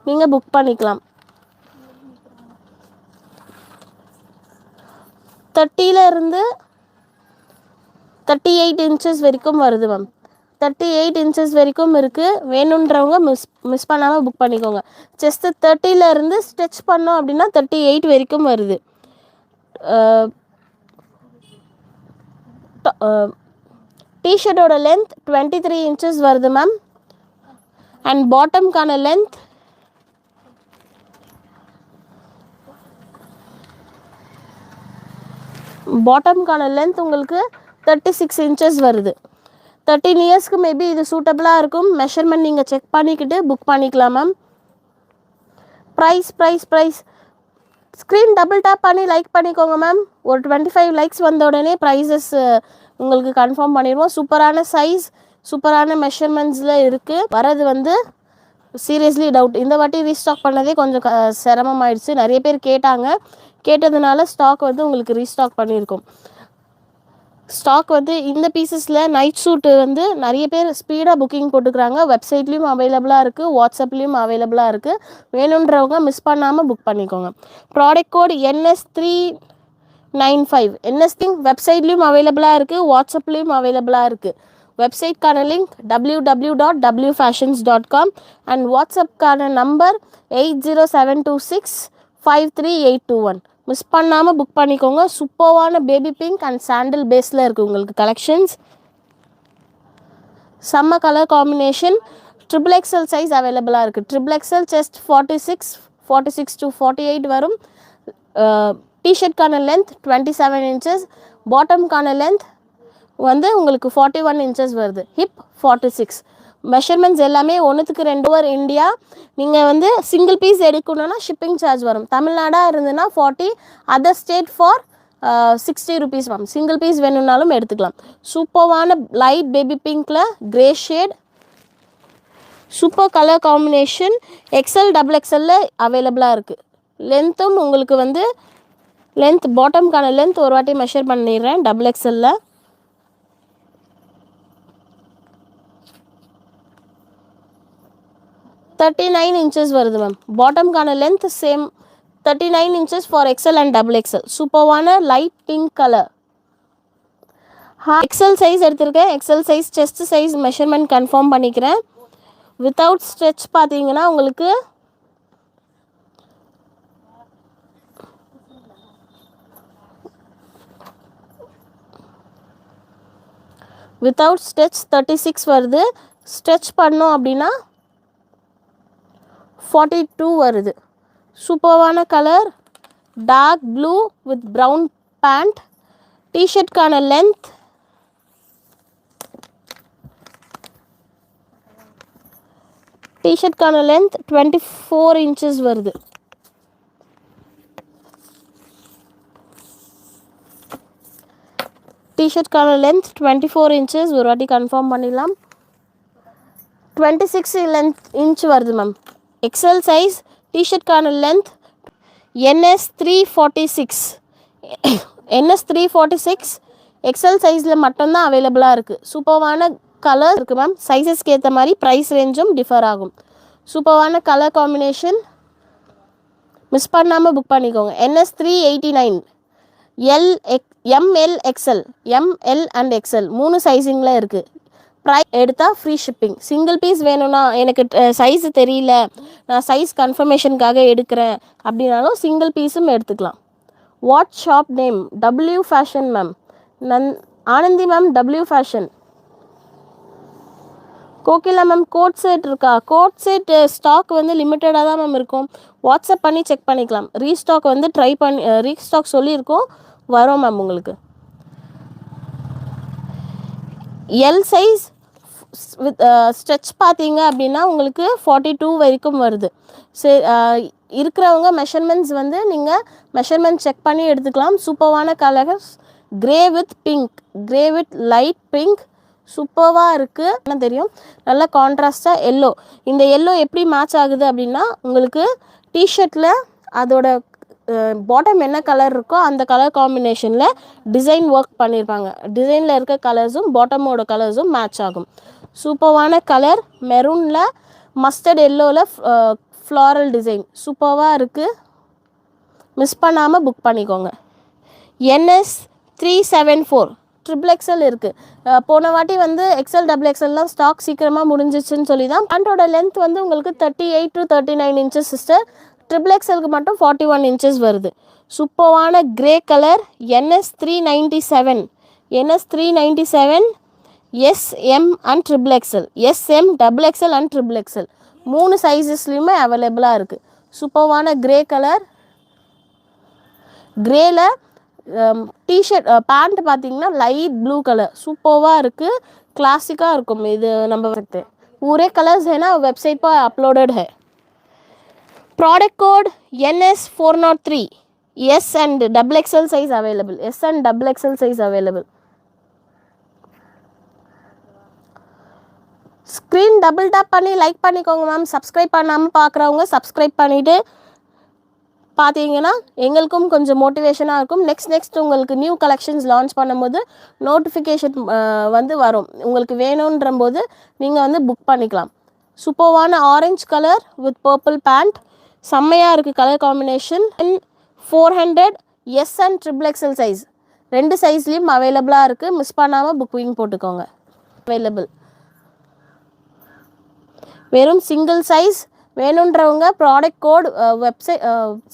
நீங்கள் புக் பண்ணிக்கலாம். 30 38 இன்ச்சஸ் வரைக்கும் வருது மேம். 38 இன்ச்சஸ் வரைக்கும் இருக்குது. வேணுன்றவங்க மிஸ் பண்ணாமல் புக் பண்ணிக்கோங்க. செஸ்ட்டு 30 ஸ்ட்ரெச் பண்ணோம் அப்படின்னா 38 வரைக்கும் வருது. டிஷர்ட்டோட லென்த் 23 இன்ச்சஸ் வருது மேம். அண்ட் பாட்டம்கான லென்த் உங்களுக்கு 36 இன்ச்சஸ் வருது. 13 இயர்ஸ்க்கு மேபி இது சூட்டபிளாக இருக்கும். மெஷர்மெண்ட் நீங்கள் செக் பண்ணிக்கிட்டு புக் பண்ணிக்கலாம் ma'am. Price screen double tap பண்ணி லைக் பண்ணிக்கோங்க மேம். ஒரு 25 லைக்ஸ் வந்த உடனே ப்ரைஸஸ் உங்களுக்கு கன்ஃபார்ம் பண்ணிடுவோம். சூப்பரான சைஸ், சூப்பரான மெஷர்மெண்ட்ஸில் இருக்குது. வரது சீரியஸ்லி டவுட். இந்த வாட்டி ரீஸ்டாக் பண்ணதே கொஞ்சம் சிரமமாயிடுச்சு. நிறைய பேர் கேட்டதுனால ஸ்டாக் உங்களுக்கு ரீஸ்டாக் பண்ணியிருக்கோம். ஸ்டாக் இந்த பீசஸில் நைட் சூட்டு நிறைய பேர் ஸ்பீடாக புக்கிங் போட்டுக்கிறாங்க. வெப்சைட்லேயும் அவைலபிளாக இருக்குது, வாட்ஸ்அப்லேயும் அவைலபிளாக இருக்குது. வேணுன்றவங்க மிஸ் பண்ணாமல் புக் பண்ணிக்கோங்க. Product code NS395. NS3 வெப்சைட்லேயும் அவைலபிளாக இருக்குது, வாட்ஸ்அப்லேயும் அவைலபிளாக இருக்குது. வெப்சைட்கான லிங்க் www.wfashions.com அண்ட் வாட்ஸ்அப்கான நம்பர் 8072653821. மிஸ் பண்ணாமல் புக் பண்ணிக்கோங்க. சூப்பர்வான பேபி பிங்க் அண்ட் சாண்டில் பேஸில் இருக்குது உங்களுக்கு கலெக்ஷன்ஸ். செம்ம கலர் காம்பினேஷன். XXL சைஸ் அவைலபிளாக இருக்குது. XXL செஸ்ட் 46 to 48 வரும். டிஷர்ட்கான லென்த் 27 இன்ச்சஸ். பாட்டம்கான லென்த் உங்களுக்கு 41 இன்ச்சஸ் வருது. ஹிப் 46. மெஷர்மெண்ட்ஸ் எல்லாமே 1:2 ஓவர் இந்தியா. நீங்கள் சிங்கிள் பீஸ் எடுக்கணுன்னா ஷிப்பிங் சார்ஜ் வரும். தமிழ்நாடாக இருந்ததுன்னா 40, other state for 60 rupees ma'am. Single piece வேணும்னாலும் எடுத்துக்கலாம். சூப்பர்வான லைட் பேபி பிங்க்கில் grey shade, super colour combination. XL XXL அவைலபிளாக இருக்குது. லென்த்தும் உங்களுக்கு லென்த், பாட்டம்கான லென்த் ஒரு வாட்டி மெஷர் பண்ணிடுறேன். XXL 39 inches வருது மேம். பாட்டம்கான length same 39 inches for XL and XXL. சூப்பர்வான light pink colour. XL size எடுத்திருக்கேன். XL size chest size measurement confirm பண்ணிக்கிறேன். வித்தவுட் ஸ்ட்ரெச் பார்த்தீங்கன்னா உங்களுக்கு வித்தவுட் ஸ்ட்ரெச் 36 வருது. ஸ்ட்ரெச் பண்ணோம் அப்படின்னா 42 வருது. சூப்பர்வான colour, dark blue with brown pant. டிஷர்ட்கான லென்த் டிஷர்ட்கான லென்த் 24 inches வருது. டிஷர்ட்கான லென்த் 24 inches. ஒரு வாட்டி கன்ஃபார்ம் பண்ணிடலாம். 26 inch வருது மேம். XL size. டிஷர்ட்கான லென்த் NS346. NS346 XL சைஸில் மட்டும்தான் அவைலபிளாக இருக்குது. சூப்பர்வான கலர் இருக்குது மேம். சைஸஸ்க்கு ஏற்ற மாதிரி ப்ரைஸ் ரேஞ்சும் டிஃபர் ஆகும். சூப்பர்வான கலர் காம்பினேஷன். மிஸ் பண்ணாமல் புக் பண்ணிக்கோங்க. NS389 ML XL, ML and XL 3 சைஸிங்கில் இருக்குது. ப்ரைஸ் எடுத்தால் ஃப்ரீ ஷிப்பிங். சிங்கிள் பீஸ் வேணும்னா எனக்கு சைஸு தெரியல, நான் சைஸ் கன்ஃபர்மேஷனுக்காக எடுக்கிறேன் அப்படின்னாலும் சிங்கிள் பீஸும் எடுத்துக்கலாம். What shop name? W fashion ma'am. Anandhi ma'am, W fashion. Kokila ma'am, coat set இருக்கா? கோட் செட் ஸ்டாக் லிமிட்டடாக தான் மேம் இருக்கும். வாட்ஸ்அப் பண்ணி செக் பண்ணிக்கலாம். ரீஸ்டாக் ட்ரை பண்ணி ரீஸ்டாக் சொல்லியிருக்கோம், வரும் மேம் உங்களுக்கு. எல் சைஸ் வித் ஸ்ட்ரெச் பார்த்தீங்க அப்படின்னா உங்களுக்கு 42 வரைக்கும் வருது. சரி, இருக்கிறவங்க மெஷர்மெண்ட்ஸ் நீங்கள் மெஷர்மெண்ட் செக் பண்ணி எடுத்துக்கலாம். சூப்பர்வான colours, grey with pink, grey with light pink சூப்பர்வாக இருக்குது. என்ன தெரியும், நல்ல கான்ட்ராஸ்டாக எல்லோ. இந்த எல்லோ எப்படி மேட்ச் ஆகுது அப்படின்னா உங்களுக்கு டிஷர்ட்டில் அதோட பாட்டம் என்ன கலர் இருக்கோ அந்த கலர் காம்பினேஷனில் டிசைன் ஒர்க் பண்ணியிருப்பாங்க. டிசைனில் இருக்க கலர்ஸும் பாட்டமோட கலர்ஸும் மேட்ச் ஆகும். சூப்பர்வான கலர் மெரூனில் மஸ்டர்ட் எல்லோவில் ஃப்ளாரல் டிசைன் சூப்பராக இருக்குது. மிஸ் பண்ணாமல் புக் பண்ணிக்கோங்க. NS374 XXL இருக்குது. போன வாட்டி வந்து எக்ஸல் டபுள் எக்ஸல்லாம் ஸ்டாக் சீக்கிரமாக முடிஞ்சிச்சுன்னு சொல்லி தான். பேண்ட்டோட லென்த் வந்து உங்களுக்கு 38 to 39 இன்ச்சஸ் சிஸ்டர். XXLக்கு மட்டும் 41 இன்ச்சஸ் வருது. சூப்பரான grey colour NS397 SM and XXL, SM XXL and XXL 3 சைஸஸ்லையுமே அவைலபிளாக இருக்குது. சூப்பரான கிரே கலர். கிரேல டிஷர்ட் பேண்ட் பார்த்தீங்கன்னா லைட் ப்ளூ கலர் சூப்பராக இருக்குது. क्लासिका இருக்கும். இது நம்ம सकते पूरे कलर्स है ना वेबसाइट पर अपलोडेड है. Product code NS403 S and XXL size available. S and XXL size available. Screen double tap பண்ணி லைக் பண்ணிக்கோங்க மேம். சப்ஸ்கிரைப் பண்ணாமல் பார்க்குறவங்க சப்ஸ்கிரைப் பண்ணிவிட்டு பார்த்தீங்கன்னா எங்களுக்கும் கொஞ்சம் மோட்டிவேஷனாக இருக்கும். நெக்ஸ்ட் உங்களுக்கு நியூ கலெக்ஷன்ஸ் லான்ச் பண்ணும்போது நோட்டிஃபிகேஷன் வந்து வரும். உங்களுக்கு வேணுன்ற போது நீங்கள் வந்து புக் பண்ணிக்கலாம். சூப்பர்வான orange colour with purple pant செம்மையாக இருக்குது colour combination. 400 S and XXL size 2 சைஸ்லேயும் அவைலபிளாக இருக்குது. மிஸ் பண்ணாமல் புக்கிங் போட்டுக்கோங்க. அவைலபிள் வெறும் சிங்கிள் சைஸ் வேணுன்றவங்க ப்ராடக்ட் கோட் வெப்சைட்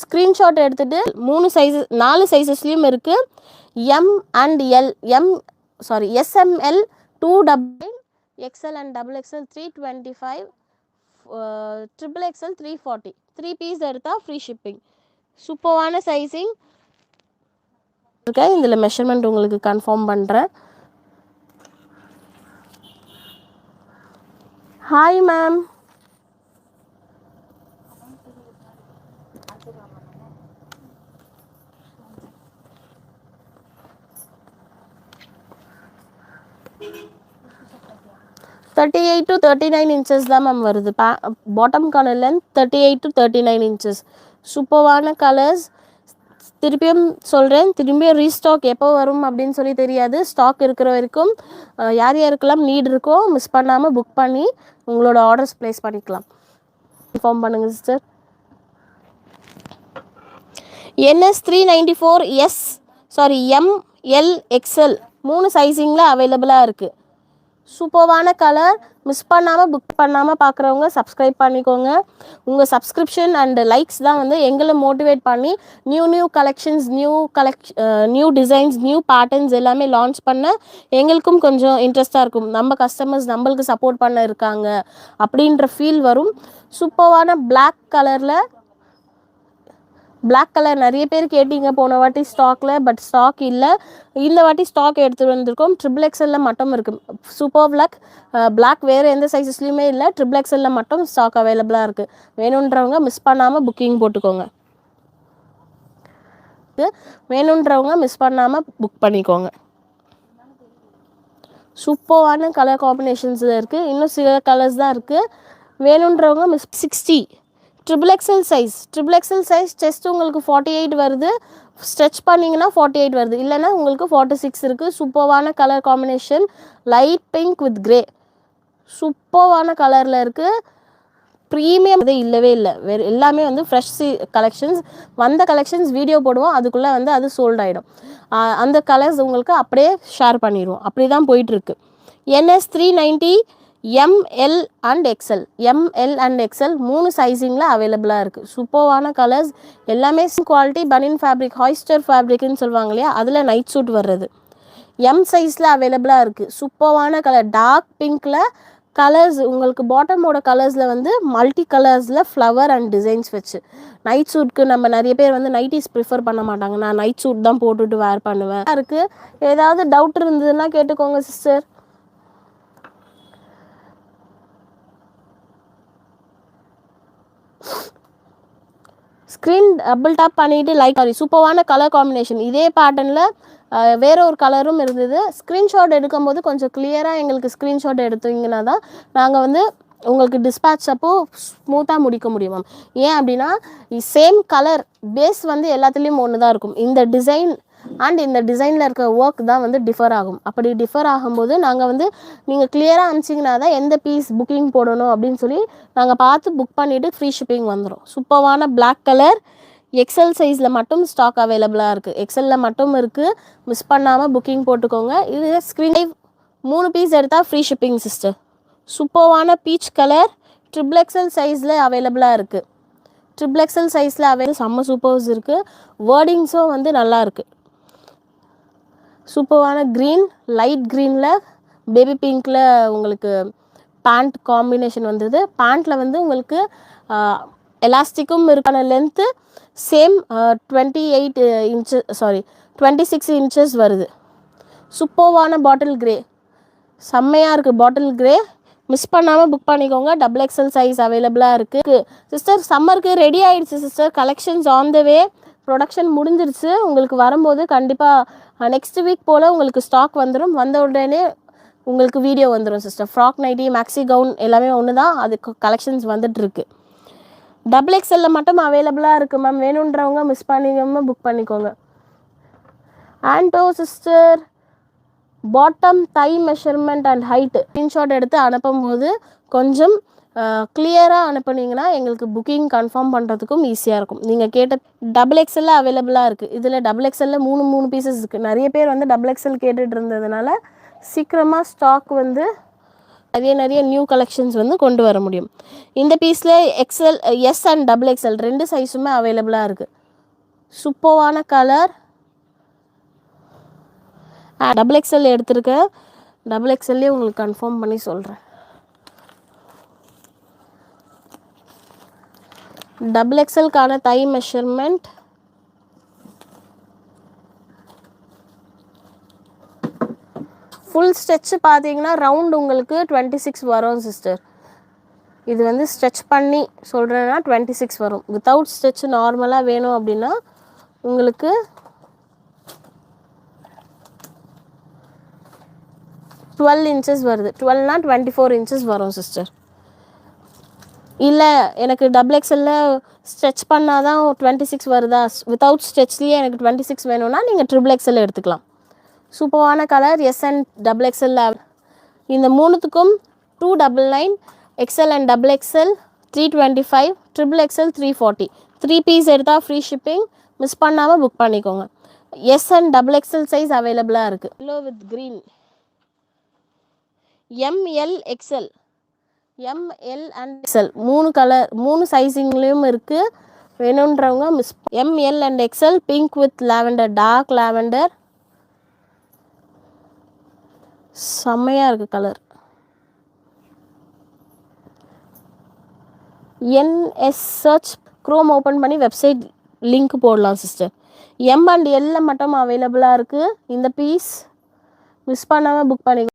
ஸ்க்ரீன்ஷாட் எடுத்துகிட்டு 4 சைஸஸ்லேயும் இருக்குது. M and L SML 299, XL and XXL 325, XXL 340. 3 piece எடுத்தால் ஃப்ரீ ஷிப்பிங். சூப்பரான சைஸிங் இருக்கு. இதில் மெஷர்மெண்ட் உங்களுக்கு கன்ஃபார்ம் பண்ணுறேன். Hi ma'am. $38 to 39 inches தான் மேம் வருது. பாட்டம்கான லென்த் 38 to 39 inches. சூப்பரான கலர்ஸ். திருப்பியும் சொல்கிறேன், திரும்பியும் ரீஸ்டாக் எப்போ வரும் அப்படின்னு சொல்லி தெரியாது. ஸ்டாக் இருக்கிற வரைக்கும் யார் யாருக்கெல்லாம் நீட் இருக்கோ மிஸ் பண்ணாமல் புக் பண்ணி உங்களோட ஆர்டர்ஸ் ப்ளேஸ் பண்ணிக்கலாம். இன்ஃபார்ம் பண்ணுங்கள் sister. NS394 M L XL 3 சைஸிங்கில் அவைலபிளாக இருக்குது. சூப்பரான கலர். மிஸ் பண்ணாமல் புக் பண்ணாமல் பார்க்குறவங்க சப்ஸ்கிரைப் பண்ணிக்கோங்க. உங்கள் சப்ஸ்கிரிப்ஷன் அண்ட் லைக்ஸ் தான் வந்து எங்களை மோட்டிவேட் பண்ணி new collections new designs new patterns எல்லாமே லான்ச் பண்ண எங்களுக்கும் கொஞ்சம் இன்ட்ரெஸ்ட்டாக இருக்கும். நம்ம கஸ்டமர்ஸ் நம்மளுக்கு சப்போர்ட் பண்ண இருக்காங்க அப்படின்ற ஃபீல் வரும். சூப்பரான பிளாக் கலர் நிறைய பேர் கேட்டிங்க போன வாட்டி ஸ்டாக்கில். பட் ஸ்டாக் இல்லை. இந்த வாட்டி ஸ்டாக் எடுத்துகிட்டு வந்திருக்கோம். XXL மட்டும் இருக்குது. சூப்பர் பிளாக் வேறு எந்த சைஸஸ்லையுமே இல்லை. XXL மட்டும் ஸ்டாக் அவைலபிளாக இருக்குது. வேணுன்றவங்க மிஸ் பண்ணாமல் புக்கிங் போட்டுக்கோங்க. புக் பண்ணிக்கோங்க. சூப்பரான கலர் காம்பினேஷன்ஸ் இருக்குது. இன்னும் சில கலர்ஸ் தான் இருக்குது. வேணுன்றவங்க 60 XXL சைஸ் செஸ்ட் உங்களுக்கு 48 வருது. ஸ்ட்ரெச் பண்ணிங்கன்னா 48 வருது. இல்லைன்னா உங்களுக்கு 46 இருக்குது. சூப்பரான colour combination. Light pink with grey சூப்பரான கலரில் இருக்குது. ப்ரீமியம் இது இல்லவே இல்லை. வேறு எல்லாமே வந்து ஃப்ரெஷ் கலெக்ஷன்ஸ். வந்த கலெக்ஷன்ஸ் வீடியோ போடுவோம். அதுக்குள்ளே வந்து அது சோல்ட் ஆகிடும். அந்த கலர்ஸ் உங்களுக்கு அப்படியே ஷேர் பண்ணிடுவோம். அப்படி தான் போயிட்டுருக்கு. NS390 ML and XL 3 சைஸிங்கில் அவைலபிளாக இருக்குது. சூப்பரான கலர்ஸ். எல்லாமே குவாலிட்டி பனியன் ஃபேப்ரிக், ஹாய்ஸ்டர் ஃபேப்ரிக்னு சொல்லுவாங்க இல்லையா, அதில் நைட் சூட் வர்றது. M சைஸில் அவைலபிளாக இருக்குது. சூப்பரான கலர். டார்க் பிங்க்கில் கலர்ஸ் உங்களுக்கு பாட்டமோட கலர்ஸில் வந்து மல்டி கலர்ஸில் ஃப்ளவர் அண்ட் டிசைன்ஸ் வச்சு. நைட் சூட்க்கு நம்ம நிறைய பேர் வந்து நைட்டிஸ் ப்ரிஃபர் பண்ண மாட்டாங்க. நான் நைட் சூட் தான் போட்டுட்டு வேர் பண்ணுவேன். இருக்குது. ஏதாவது டவுட் இருந்ததுன்னா கேட்டுக்கோங்க சிஸ்டர். ஸ்க்ரீன் டபுள் டேப் பண்ணிவிட்டு சூப்பரான கலர் காம்பினேஷன். இதே பேட்டர்னில் வேறு ஒரு கலரும் இருந்தது. ஸ்க்ரீன்ஷாட் எடுக்கும்போது கொஞ்சம் கிளியராக எங்களுக்கு ஸ்க்ரீன்ஷாட் எடுத்தீங்கன்னா தான் நாங்கள் வந்து உங்களுக்கு டிஸ்பேட்ச் அப்போ ஸ்மூத்தாக முடிக்க முடியும் மேம். ஏன் அப்படின்னா சேம் கலர் பேஸ் வந்து எல்லாத்துலேயும் ஒன்று தான் இருக்கும். இந்த டிசைன் அண்ட் இந்த டிசைனில் இருக்க ஒர்க் தான் வந்து டிஃபர் ஆகும். அப்படி டிஃபர் ஆகும்போது நாங்கள் வந்து நீங்கள் கிளியராக அனுப்பிச்சிங்கன்னா தான் எந்த பீஸ் புக்கிங் போடணும் அப்படின்னு சொல்லி நாங்கள் பார்த்து புக் பண்ணிவிட்டு ஃப்ரீ ஷிப்பிங் வந்துடும். சூப்பரான பிளாக் கலர் எக்ஸல் சைஸில் மட்டும் ஸ்டாக் அவைலபிளாக இருக்குது. எக்ஸலில் மட்டும் இருக்குது, மிஸ் பண்ணாமல் புக்கிங் போட்டுக்கோங்க. இது ஸ்க்ரீன் 3 பீஸ் எடுத்தால் ஃப்ரீ ஷிப்பிங் சிஸ்டர். சூப்பரான பீச் கலர் ட்ரிபிள் எக்ஸல் சைஸில் அவைலபிளாக இருக்குது. ட்ரிபிள் எக்ஸல் சைஸில் செம்ம சூப்பர்ஸ் இருக்குது. வேர்டிங்ஸும் வந்து நல்லா இருக்குது. சூப்பரான க்ரீன், லைட் க்ரீனில் பேபி பிங்க்கில் உங்களுக்கு பேண்ட் காம்பினேஷன் வந்தது. பேண்ட்டில் வந்து உங்களுக்கு எலாஸ்டிக்கும் இருக்கான லென்த்து சேம் 26 இன்ச்சஸ் வருது. சூப்பரான பாட்டில் கிரே, செம்மையாக இருக்குது. பாட்டில் கிரே மிஸ் பண்ணாமல் புக் பண்ணிக்கோங்க. டபுள் எக்ஸல் சைஸ் அவைலபிளாக இருக்குது சிஸ்டர். சம்மருக்கு ரெடி ஆகிடுச்சு sister. Collections on the way. Production முடிஞ்சிருச்சு. உங்களுக்கு வரும்போது கண்டிப்பாக நெக்ஸ்ட் வீக் போல் உங்களுக்கு ஸ்டாக் வந்துடும். வந்த உடனே உங்களுக்கு வீடியோ வந்துடும் sister. Frock nightie, maxi gown எல்லாமே ஒன்று தான். அதுக்கு கலெக்ஷன்ஸ் வந்துட்டுருக்கு. டபுள் எக்ஸலில் மட்டும் அவைலபிளாக இருக்குது மேம். வேணுன்றவங்க மிஸ் பண்ணிக்காமல் புக் பண்ணிக்கோங்க. ஆண்டோ sister bottom thigh measurement and height screenshot எடுத்து அனுப்பும்போது கொஞ்சம் கிளியராக அனுப்புனீங்கன்னா எங்களுக்கு புக்கிங் கன்ஃபார்ம் பண்ணுறதுக்கும் ஈஸியாக இருக்கும். நீங்கள் கேட்ட டபுள் எக்ஸலில் அவைலபிளாக இருக்குது. இதில் டபுள் எக்ஸலில் 3 பீசஸ் இருக்குது. நிறைய பேர் வந்து டபுள் எக்ஸல் கேட்டுட்டு இருந்ததுனால சீக்கிரமாக ஸ்டாக் வந்து நிறைய நியூ கலெக்ஷன்ஸ் வந்து கொண்டு வர முடியும். இந்த பீஸில் XL, S and double XL 2 சைஸுமே அவைலபிளாக இருக்குது. சூப்பரான கலர். டபுள் எக்ஸல் எடுத்திருக்கேன். டபுள் எக்ஸல்லே உங்களுக்கு கன்ஃபார்ம் பண்ணி சொல்கிறேன். டபுள் எக்ஸலுக்கான தை மெஷர்மெண்ட் ஃபுல் ஸ்ட்ரெச் பார்த்தீங்கன்னா ரவுண்ட் உங்களுக்கு 26 வரும் சிஸ்டர். இது வந்து ஸ்ட்ரெச் பண்ணி சொல்கிறேன்னா 26 வரும். வித்தவுட் ஸ்ட்ரெச் நார்மலாக வேணும் அப்படின்னா உங்களுக்கு 12 இன்ச்சஸ் வருது. 12னா 24 இன்ச்சஸ் வரும் சிஸ்டர். இல்லை எனக்கு டபுள் எக்ஸலில் ஸ்ட்ரெச் பண்ணால் தான் 26 வருதா, வித்தவுட் ஸ்ட்ரெச்லேயே எனக்கு 26 வேணும்னா நீங்கள் ட்ரிபிள் எக்ஸல் எடுத்துக்கலாம். சூப்பரான colour S and double XL. இந்த 3த்துக்கும் 299, XL and double XL 325, triple XL 340. 3 piece எடுத்தால் ஃப்ரீ ஷிப்பிங். மிஸ் பண்ணாமல் புக் பண்ணிக்கோங்க. S and double XL size அவைலபிளாக இருக்குது. Yellow with green, ML XL, ML and XL 3 colour 3 சைஸிங்லேயும் இருக்குது. வேணுன்றவங்க miss. ML and XL pink with lavender, dark lavender, செம்மையாக இருக்குது colour. NS search Chrome open பண்ணி வெப்சைட் லிங்க் போடலாம் சிஸ்டர். எம் அண்ட் எல்ல மட்டும் அவைலபிளாக இருக்குது. இந்த பீஸ் மிஸ் பண்ணாமல் புக் பண்ணிக்கோங்க.